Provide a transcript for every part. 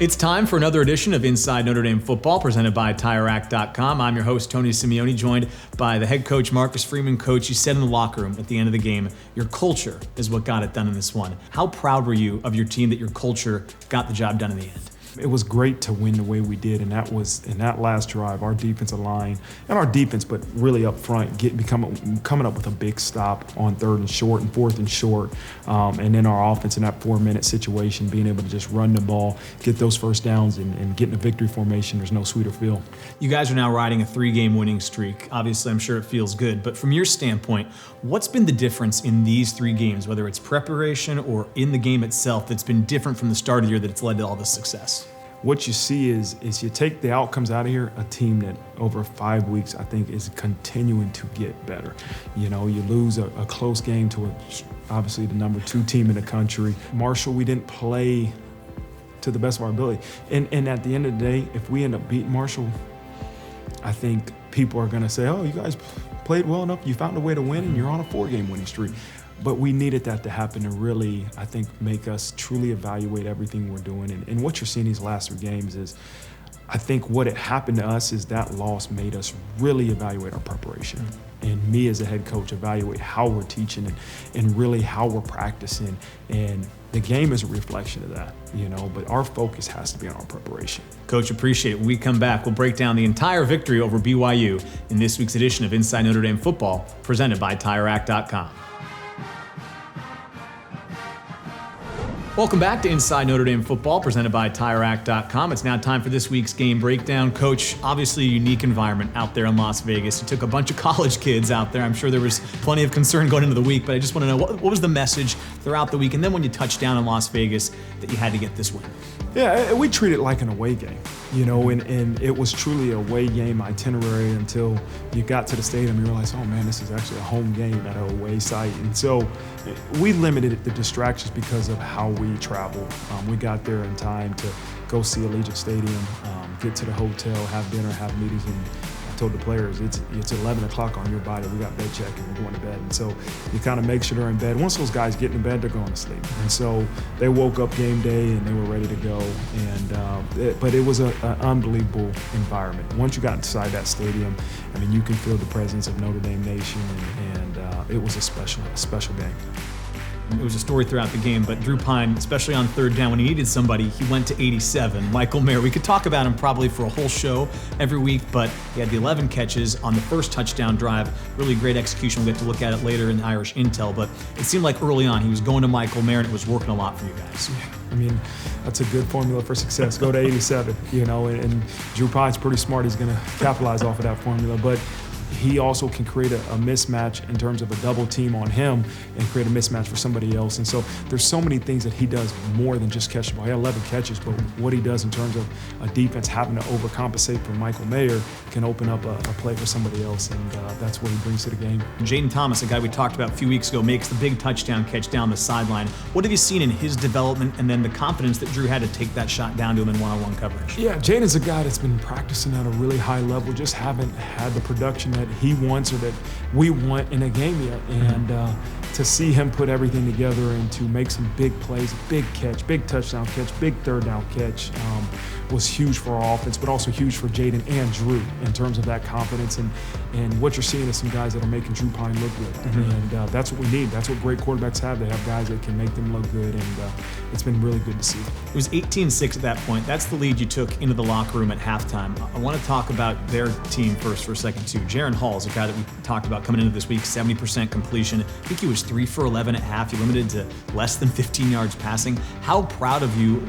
It's time for another edition of Inside Notre Dame Football, presented by TireRack.com. I'm your host, Tony Simeone, joined by the head coach, Marcus Freeman. Coach, you said in the locker room at the end of the game, your culture is what got it done in this one. How proud were you of your team that your culture got the job done in the end? It was great to win the way we did, and that was in that last drive, our defensive line and our defense, but really up front, coming up with a big stop on 3rd and short and 4th and short, and then our offense in that 4-minute situation, being able to just run the ball, get those first downs, and get in a victory formation. There's no sweeter feel. You guys are now riding a 3-game winning streak. Obviously, I'm sure it feels good, but from your standpoint, what's been the difference in these 3 games, whether it's preparation or in the game itself, that's been different from the start of the year that's led to all this success? What you see is you take the outcomes out of here, a team that over 5 weeks, I think, is continuing to get better. You know, you lose a close game to obviously the number 2 team in the country. Marshall, we didn't play to the best of our ability. And at the end of the day, if we end up beating Marshall, I think people are gonna say, oh, you guys played well enough, you found a way to win, and you're on a 4-game winning streak. But we needed that to happen to really, I think, make us truly evaluate everything we're doing. And what you're seeing these last 3 games is, I think what had happened to us is that loss made us really evaluate our preparation. And me as a head coach, evaluate how we're teaching and really how we're practicing. And the game is a reflection of that, you know, but our focus has to be on our preparation. Coach, appreciate it. When we come back, we'll break down the entire victory over BYU in this week's edition of Inside Notre Dame Football, presented by TireRack.com. Welcome back to Inside Notre Dame Football, presented by TireRack.com. It's now time for this week's game breakdown. Coach, obviously a unique environment out there in Las Vegas. You took a bunch of college kids out there. I'm sure there was plenty of concern going into the week, but I just want to know, what was the message throughout the week, and then when you touched down in Las Vegas, that you had to get this win? Yeah, we treat it like an away game, you know, and it was truly a away game itinerary until you got to the stadium and you realized, oh man, this is actually a home game at an away site. And so we limited the distractions because of how we traveled. We got there in time to go see Allegiant Stadium, get to the hotel, have dinner, have meetings, and I told the players, it's 11 o'clock on your body, we got bed check and we're going to bed. And so you kind of make sure they're in bed. Once those guys get in bed, they're going to sleep. And so they woke up game day and they were ready to go. And but it was an unbelievable environment. Once you got inside that stadium, I mean, you can feel the presence of Notre Dame Nation, and it was a special game. It was a story throughout the game, but Drew Pyne, especially on 3rd down, when he needed somebody, he went to 87. Michael Mayer, we could talk about him probably for a whole show every week, but he had the 11 catches on the first touchdown drive. Really great execution. We'll get to look at it later in Irish Intel, but it seemed like early on he was going to Michael Mayer, and it was working a lot for you guys. Yeah, I mean, that's a good formula for success. Go to 87, you know, and Drew Pyne's pretty smart. He's going to capitalize off of that formula, but he also can create a mismatch in terms of a double team on him and create a mismatch for somebody else. And so there's so many things that he does more than just catch the ball. He had 11 catches, but what he does in terms of a defense having to overcompensate for Michael Mayer can open up a play for somebody else, and that's what he brings to the game. Jaden Thomas, a guy we talked about a few weeks ago, makes the big touchdown catch down the sideline. What have you seen in his development, and then the confidence that Drew had to take that shot down to him in one-on-one coverage? Yeah, Jaden's a guy that's been practicing at a really high level, just haven't had the production that he wants or that we want in a game yet. And to see him put everything together and to make some big plays, big catch, big touchdown catch, big 3rd down catch was huge for our offense, but also huge for Jaden and Drew in terms of that confidence. And what you're seeing is some guys that are making Drew Pyne look good. And that's what we need. That's what great quarterbacks have. They have guys that can make them look good, and it's been really good to see. It was 18-6 at that point. That's the lead you took into the locker room at halftime. I want to talk about their team first for a second, too. Jaron Hall is a guy that we talked about coming into this week, 70% completion. I think he was 3 for 11 at half. He limited to less than 15 yards passing. How proud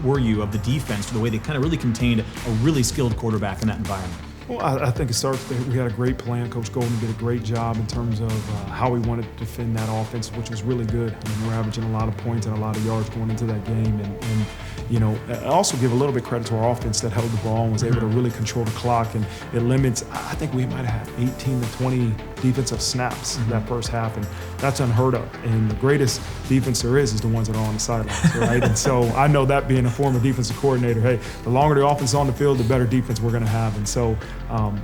were you of the defense for the way they kind of really contained a really skilled quarterback in that environment? Well, I think it starts that we had a great plan. Coach Golden did a great job in terms of how we wanted to defend that offense, which was really good. I mean, we're averaging a lot of points and a lot of yards going into that game. And you know, I also give a little bit credit to our offense that held the ball and was able to really control the clock. And it limits, I think we might have 18 to 20 defensive snaps that first half, and that's unheard of. And the greatest defense there is the ones that are on the sidelines, right? And so I know that being a former defensive coordinator, hey, the longer the offense is on the field, the better defense we're going to have. And so,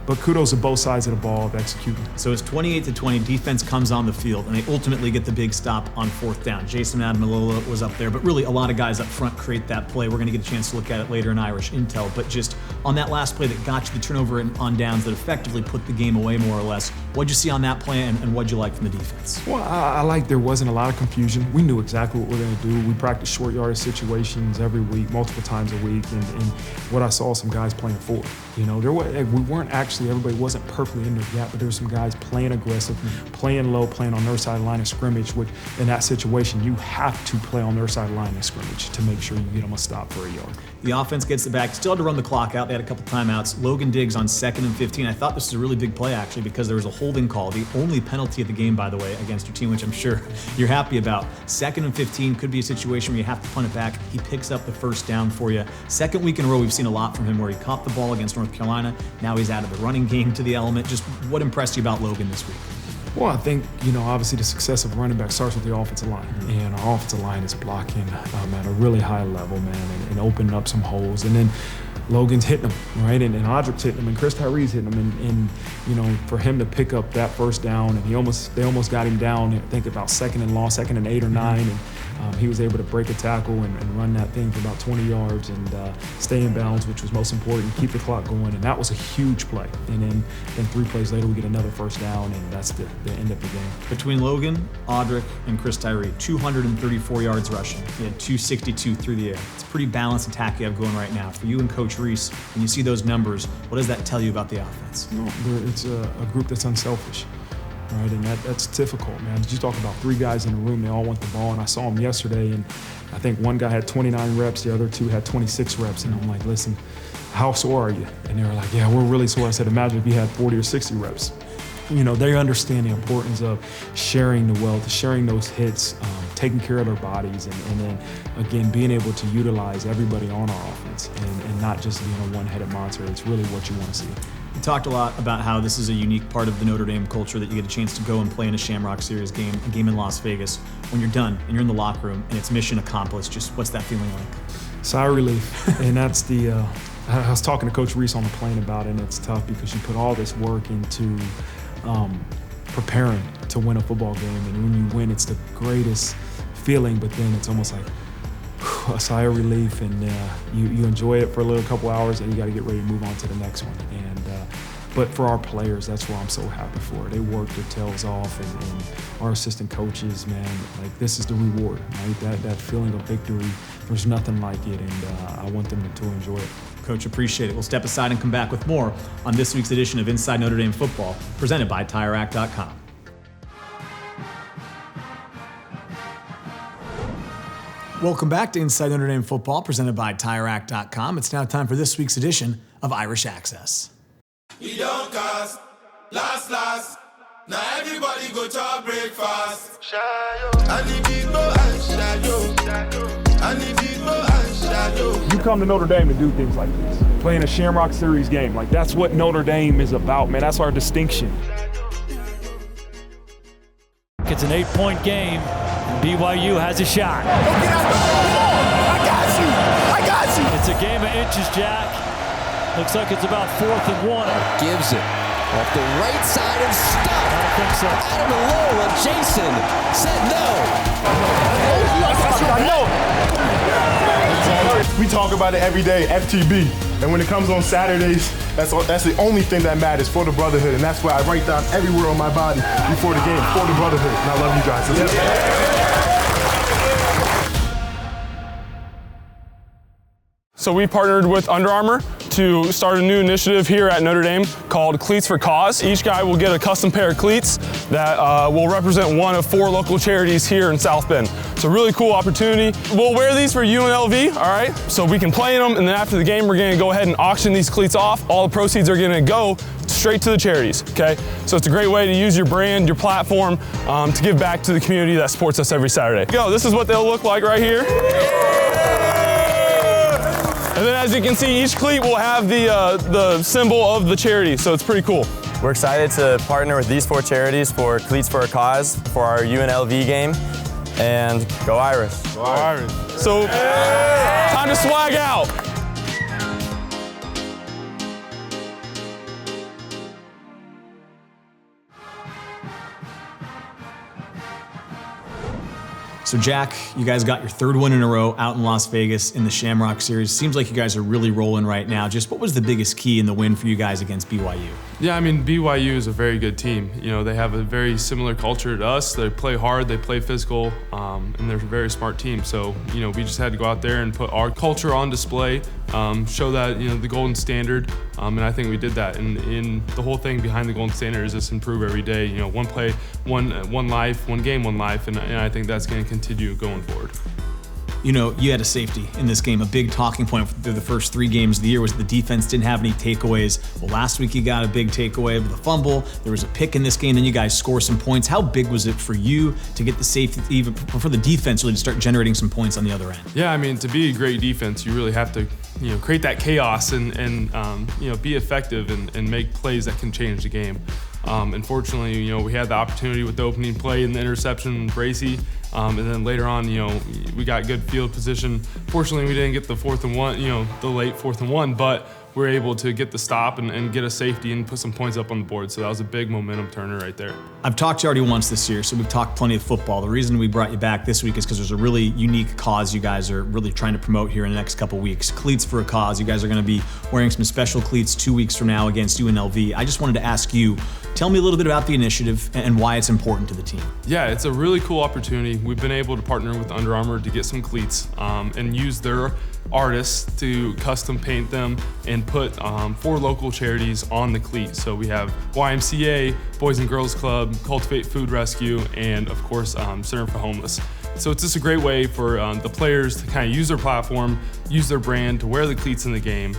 but kudos to both sides of the ball of executing. So it's 28-20. Defense comes on the field, and they ultimately get the big stop on fourth down. Jason Adamalola was up there, but really a lot of guys up front create that play. We're going to get a chance to look at it later in Irish Intel, but just on that last play that got you the turnover on downs that effectively put the game away more or less, what'd you see on that play, and what'd you like from the defense? Well, I like there wasn't a lot of confusion. We knew exactly what we were going to do. We practiced short yardage situations every week, multiple times a week, and what I saw some guys playing for. You know, we weren't actually, everybody wasn't perfectly in their gap, but there were some guys playing aggressive, playing low, playing on their side line of scrimmage, which in that situation, you have to play on their side line of scrimmage to make sure you get them a stop for a yard. The offense gets it back, still had to run the clock out. They had a couple timeouts. Logan Diggs on 2nd and 15. I thought this was a really big play, actually, because there was a holding call, the only penalty of the game, by the way, against your team, which I'm sure you're happy about. 2nd and 15 could be a situation where you have to punt it back. He picks up the first down for you. Second week in a row, we've seen a lot from him where he caught the ball against North Carolina. Now he's added the running game to the element. Just what impressed you about Logan this week? Well, I think, obviously the success of running back starts with the offensive line. And our offensive line is blocking at a really high level, man, and opening up some holes. And then Logan's hitting them, right? And Audrick's hitting them, and Chris Tyree's hitting them. And for him to pick up that first down, and they almost got him down, I think about 2nd and long, 2nd and 8 or 9. And he was able to break a tackle and run that thing for about 20 yards and stay in bounds, which was most important, keep the clock going. And that was a huge play. And then 3 plays later, we get another first down, and that's the end of the game. Between Logan, Audrick, and Chris Tyree, 234 yards rushing. He had 262 through the air. It's a pretty balanced attack you have going right now. For you and Coach Reese, when you see those numbers, what does that tell you about the offense? No, it's a group that's unselfish. Right, and that's difficult, man. You talk about 3 guys in the room, they all want the ball, and I saw them yesterday, and I think one guy had 29 reps, the other 2 had 26 reps, and I'm like, listen, how sore are you? And they were like, yeah, we're really sore. I said, imagine if you had 40 or 60 reps. They understand the importance of sharing the wealth, sharing those hits, taking care of their bodies, and then, again, being able to utilize everybody on our offense and not just being a one-headed monster. It's really what you want to see. You talked a lot about how this is a unique part of the Notre Dame culture that you get a chance to go and play in a Shamrock Series game, a game in Las Vegas. When you're done and you're in the locker room and it's mission accomplished, just what's that feeling like? Sigh of relief. And that's I was talking to Coach Reese on the plane about it, and it's tough because you put all this work into preparing to win a football game, and when you win, it's the greatest feeling, but then it's almost like a sigh of relief, and you enjoy it for a little couple hours, and you got to get ready to move on to the next one. And but for our players, that's what I'm so happy for. They work their tails off, and our assistant coaches, man, like this is the reward, right? That feeling of victory, there's nothing like it, and I want them to enjoy it. Coach, appreciate it. We'll step aside and come back with more on this week's edition of Inside Notre Dame Football, presented by TireRack.com. Welcome back to Inside Notre Dame Football, presented by TireRack.com. It's now time for this week's edition of Irish Access. We don't cast, last. Now everybody go to breakfast. I need it more and shadow. I need it more and shadow. You come to Notre Dame to do things like this. Playing a Shamrock Series game. Like, that's what Notre Dame is about, man. That's our distinction. It's an 8-point game, and BYU has a shot. Don't get out the ball. I got you. It's a game of inches, Jack. Looks like it's about 4th and 1. Gives it off the right side and stuck. I don't think so. Adamalola, Jason said no. I know. We talk about it every day, FTB. And when it comes on Saturdays, that's the only thing that matters for the brotherhood. And that's why I write down everywhere on my body before the game, for the brotherhood. And I love you guys. Let's go. So we partnered with Under Armour to start a new initiative here at Notre Dame called Cleats for Cause. Each guy will get a custom pair of cleats that will represent one of 4 local charities here in South Bend. It's a really cool opportunity. We'll wear these for UNLV, all right? So we can play in them, and then after the game, we're gonna go ahead and auction these cleats off. All the proceeds are gonna go straight to the charities, okay? So it's a great way to use your brand, your platform, to give back to the community that supports us every Saturday. This is what they'll look like right here. And then as you can see, each cleat will have the symbol of the charity, so it's pretty cool. We're excited to partner with these 4 charities for Cleats for a Cause for our UNLV game. And go Irish. Go Irish. So, time to swag out. So Jack, you guys got your 3rd win in a row out in Las Vegas in the Shamrock Series. Seems like you guys are really rolling right now. Just what was the biggest key in the win for you guys against BYU? Yeah, I mean, BYU is a very good team. You know, they have a very similar culture to us. They play hard, they play physical, and they're a very smart team. So, you know, we just had to go out there and put our culture on display, show that, you know, the golden standard, and I think we did that. And in the whole thing behind the golden standard is just improve every day. You know, one play, one life, one game, one life, and I think that's going to continue going forward. You know, you had a safety in this game. A big talking point through the first 3 games of the year was the defense didn't have any takeaways. Well, last week you got a big takeaway with a fumble. There was a pick in this game, then you guys score some points. How big was it for you to get the safety, even for the defense really to start generating some points on the other end? Yeah, I mean, to be a great defense, you really have to, you know, create that chaos and you know, be effective and make plays that can change the game. Unfortunately, you know, we had the opportunity with the opening play and the interception with Bracey, and then later on, you know, we got good field position. Fortunately, we didn't get the 4th and 1, you know, the late 4th and 1, but we're able to get the stop and get a safety and put some points up on the board. So that was a big momentum turner right there. I've talked to you already once this year, so we've talked plenty of football. The reason we brought you back this week is because there's a really unique cause you guys are really trying to promote here in the next couple weeks. Cleats for a Cause. You guys are going to be wearing some special cleats 2 weeks from now against UNLV. I just wanted to ask you, tell me a little bit about the initiative and why it's important to the team. Yeah, it's a really cool opportunity. We've been able to partner with Under Armour to get some cleats and use their artists to custom paint them and put 4 local charities on the cleat. So we have YMCA, Boys and Girls Club, Cultivate Food Rescue, and of course Center for Homeless. So it's just a great way for the players to kind of use their platform, use their brand to wear the cleats in the game,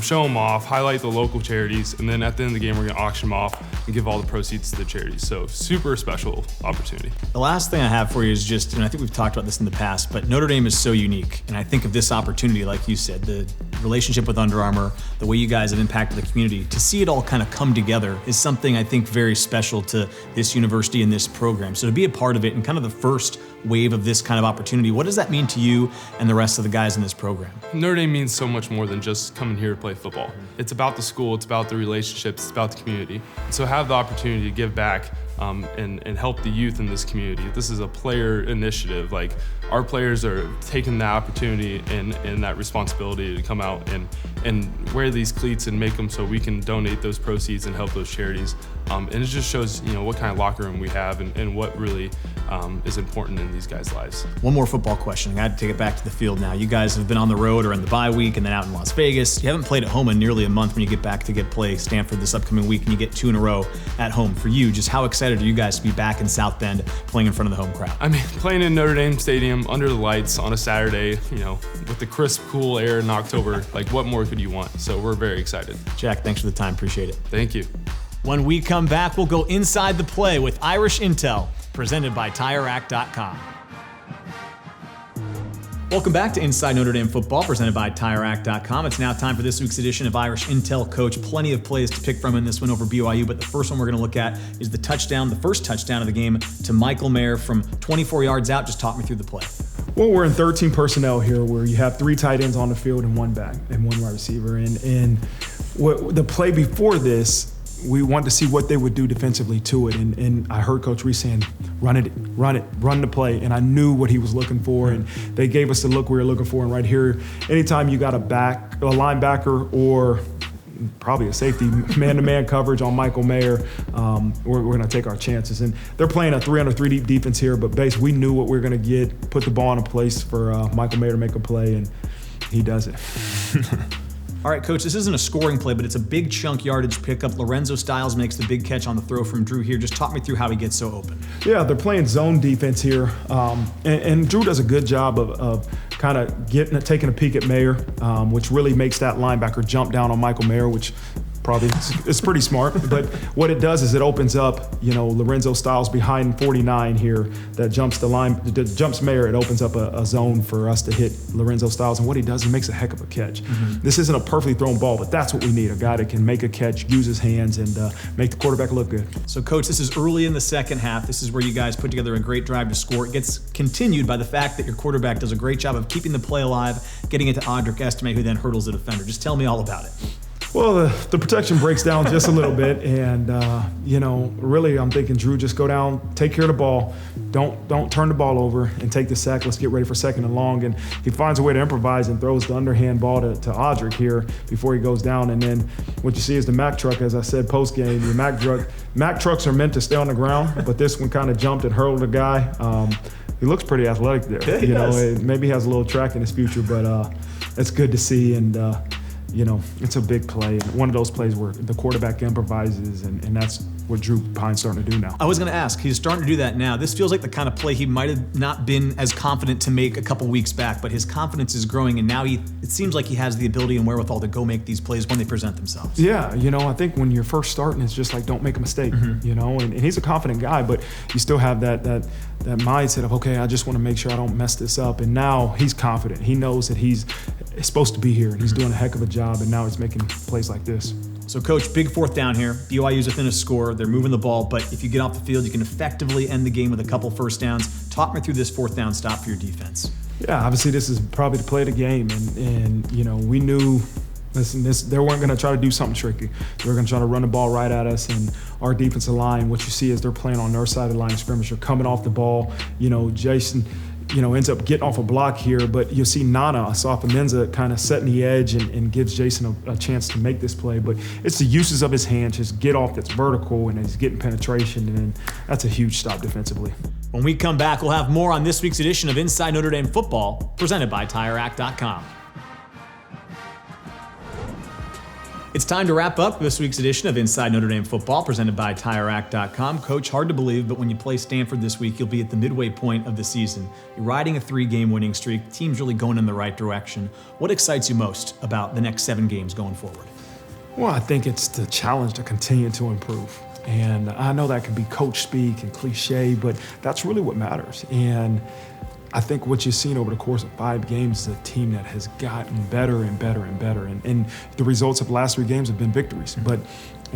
show them off, highlight the local charities, and then at the end of the game we're going to auction them off and give all the proceeds to the charities. So super special opportunity. The last thing I have for you is just, and I think we've talked about this in the past, but Notre Dame is so unique. And I think of this opportunity, like you said, the relationship with Under Armour, the way you guys have impacted the community, to see it all kind of come together is something I think very special to this university and this program. So to be a part of it and kind of the first wave of this kind of opportunity, what does that mean to you and the rest of the guys in this program? Notre Dame means so much more than just coming here to play football. It's about the school, it's about the relationships, it's about the community. So have the opportunity to give back and help the youth in this community. This is a player initiative. Like, our players are taking that opportunity and that responsibility to come out and wear these cleats and make them so we can donate those proceeds and help those charities. And it just shows, you know, what kind of locker room we have and what really is important in these guys' lives. One more football question. I had to take it back to the field now. You guys have been on the road or in the bye week and then out in Las Vegas. You haven't played at home in nearly a month when you get back to play Stanford this upcoming week and you get 2 in a row at home. For you, just how excited are you guys to be back in South Bend playing in front of the home crowd? I mean, playing in Notre Dame Stadium under the lights on a Saturday, you know, with the crisp, cool air in October, like, what more could you want? So we're very excited. Jack, thanks for the time. Appreciate it. Thank you. When we come back, we'll go inside the play with Irish Intel, presented by TireRack.com. Welcome back to Inside Notre Dame Football, presented by TireRack.com. It's now time for this week's edition of Irish Intel Coach. Plenty of plays to pick from in this win over BYU, but the first one we're going to look at is the first touchdown of the game to Michael Mayer from 24 yards out. Just talk me through the play. Well, we're in 13 personnel here where you have 3 tight ends on the field and 1 back and 1 wide receiver. And what the play before this, we wanted to see what they would do defensively to it. And I heard Coach Reese saying, run the play. And I knew what he was looking for. And they gave us the look we were looking for. And right here, anytime you got a linebacker or probably a safety, man-to-man coverage on Michael Mayer, we're going to take our chances. And they're playing a 3-under-3 deep defense here, but basically we knew what we were going to get, put the ball in a place for Michael Mayer to make a play, and he does it. All right, Coach, this isn't a scoring play, but it's a big chunk yardage pickup. Lorenzo Styles makes the big catch on the throw from Drew here. Just talk me through how he gets so open. Yeah, they're playing zone defense here, and Drew does a good job of kind of taking a peek at Mayer, which really makes that linebacker jump down on Michael Mayer, which probably. It's pretty smart. But what it does is it opens up, Lorenzo Styles behind 49 here that jumps the line, that jumps Mayer. It opens up a zone for us to hit Lorenzo Styles. And what he does, he makes a heck of a catch. This isn't a perfectly thrown ball, but that's what we need, a guy that can make a catch, use his hands, and make the quarterback look good. So, Coach, this is early in the second half. This is where you guys put together a great drive to score. It gets continued by the fact that your quarterback does a great job of keeping the play alive, getting it to Audric Estime, who then hurdles the defender. Just tell me all about it. Well, the protection breaks down just a little bit, and really, I'm thinking, Drew, just go down, take care of the ball, don't turn the ball over, and take the sack. Let's get ready for second and long. And he finds a way to improvise and throws the underhand ball to Audric here before he goes down. And then what you see is the Mack truck, as I said post game. The Mack trucks are meant to stay on the ground, but this one kind of jumped and hurled the guy. He looks pretty athletic there. Yeah, maybe he has a little track in his future, but it's good to see. And it's a big play. One of those plays where the quarterback improvises, and that's what Drew Pine's starting to do now. I was going to ask, he's starting to do that now. This feels like the kind of play he might have not been as confident to make a couple weeks back, but his confidence is growing, and now it seems like he has the ability and wherewithal to go make these plays when they present themselves. Yeah, I think when you're first starting, it's just like, don't make a mistake, and he's a confident guy, but you still have that mindset of, okay, I just want to make sure I don't mess this up. And now he's confident. He knows that he's supposed to be here, and he's doing a heck of a job, and now he's making plays like this. So, Coach, big fourth down here. BYU's a thinnest score. They're moving the ball, but if you get off the field, you can effectively end the game with a couple first downs. Talk me through this fourth down stop for your defense. Yeah, obviously this is probably the play of the game, and we knew they weren't going to try to do something tricky. They were going to try to run the ball right at us, and our defensive line, what you see is they're playing on their side of the line of scrimmage. They're coming off the ball. Jason ends up getting off a block here, but you'll see Nana Asafa-Menza kind of setting the edge and gives Jason a chance to make this play. But it's the uses of his hands, just get off that's vertical, and he's getting penetration, and then that's a huge stop defensively. When we come back, we'll have more on this week's edition of Inside Notre Dame Football, presented by TireRack.com. It's time to wrap up this week's edition of Inside Notre Dame Football, presented by TireRack.com. Coach, hard to believe, but when you play Stanford this week, you'll be at the midway point of the season. You're riding a 3-game winning streak. Team's really going in the right direction. What excites you most about the next 7 games going forward? Well, I think it's the challenge to continue to improve. And I know that can be coach speak and cliche, but that's really what matters. And I think what you've seen over the course of 5 games is a team that has gotten better and better and better. And the results of the last 3 games have been victories. But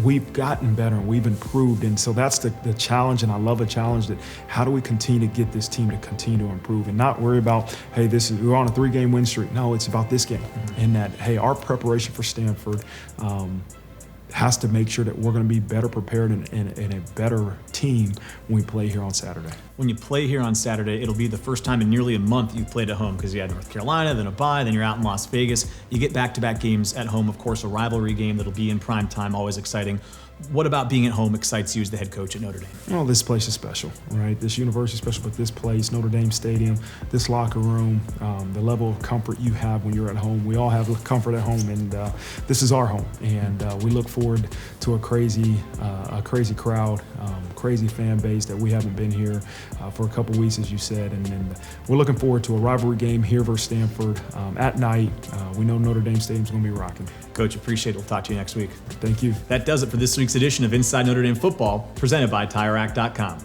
we've gotten better and we've improved. And so that's the challenge, and I love a challenge that how do we continue to get this team to continue to improve and not worry about, hey, we're on a 3-game win streak. No, it's about this game. And that, hey, our preparation for Stanford has to make sure that we're going to be better prepared and a better team when we play here on Saturday. When you play here on Saturday, it'll be the first time in nearly a month you've played at home, because you had North Carolina, then a bye, then you're out in Las Vegas. You get back-to-back games at home, of course, a rivalry game that'll be in prime time, always exciting. What about being at home excites you as the head coach at Notre Dame? Well, this place is special, right? This university is special, but this place, Notre Dame Stadium, this locker room, the level of comfort you have when you're at home. We all have comfort at home, and this is our home. And we look forward to a crazy crowd, crazy fan base that we haven't been here for a couple weeks, as you said. And we're looking forward to a rivalry game here versus Stanford at night. We know Notre Dame Stadium's going to be rocking. Coach, appreciate it. We'll talk to you next week. Thank you. That does it for this week's edition of Inside Notre Dame Football, presented by TireRack.com.